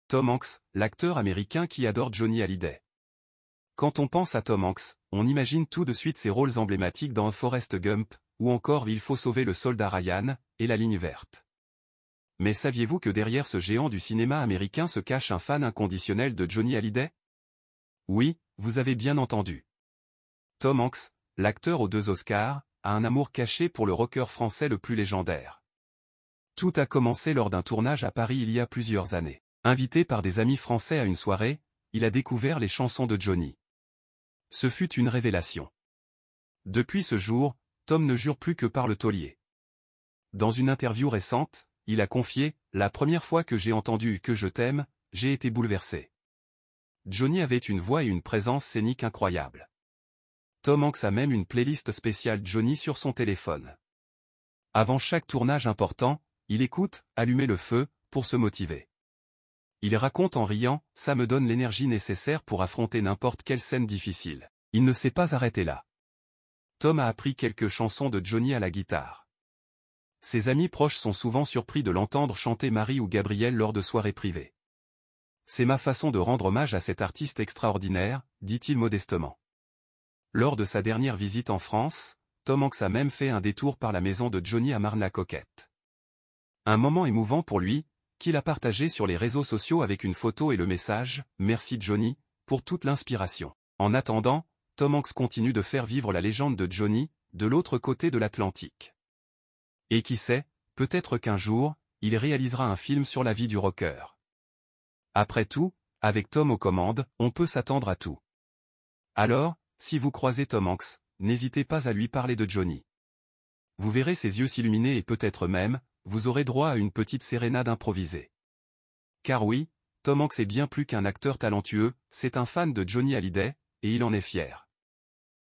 Tom Hanks, l'acteur américain qui adore Johnny Hallyday. Quand on pense à Tom Hanks, on imagine tout de suite ses rôles emblématiques dans Forrest Gump, ou encore Il faut sauver le soldat Ryan, et La ligne verte. Mais saviez-vous que derrière ce géant du cinéma américain se cache un fan inconditionnel de Johnny Hallyday? Oui, vous avez bien entendu. Tom Hanks, l'acteur aux 2 Oscars, a un amour caché pour le rocker français le plus légendaire. Tout a commencé lors d'un tournage à Paris il y a plusieurs années. Invité par des amis français à une soirée, il a découvert les chansons de Johnny. Ce fut une révélation. Depuis ce jour, Tom ne jure plus que par le taulier. Dans une interview récente, il a confié « La première fois que j'ai entendu Que je t'aime, j'ai été bouleversé. Johnny avait une voix et une présence scénique incroyables. » Tom Hanks a même une playlist spéciale Johnny sur son téléphone. Avant chaque tournage important, il écoute « Allumer le feu » pour se motiver. Il raconte en riant « Ça me donne l'énergie nécessaire pour affronter n'importe quelle scène difficile. » Il ne s'est pas arrêté là. Tom a appris quelques chansons de Johnny à la guitare. Ses amis proches sont souvent surpris de l'entendre chanter Marie ou Gabriel lors de soirées privées. C'est ma façon de rendre hommage à cet artiste extraordinaire, dit-il modestement. Lors de sa dernière visite en France, Tom Hanks a même fait un détour par la maison de Johnny à Marne-la-Coquette. Un moment émouvant pour lui, qu'il a partagé sur les réseaux sociaux avec une photo et le message « Merci Johnny, pour toute l'inspiration ». En attendant, Tom Hanks continue de faire vivre la légende de Johnny, de l'autre côté de l'Atlantique. Et qui sait, peut-être qu'un jour, il réalisera un film sur la vie du rocker. Après tout, avec Tom aux commandes, on peut s'attendre à tout. Alors, si vous croisez Tom Hanks, n'hésitez pas à lui parler de Johnny. Vous verrez ses yeux s'illuminer et peut-être même, vous aurez droit à une petite sérénade improvisée. Car oui, Tom Hanks est bien plus qu'un acteur talentueux, c'est un fan de Johnny Hallyday, et il en est fier.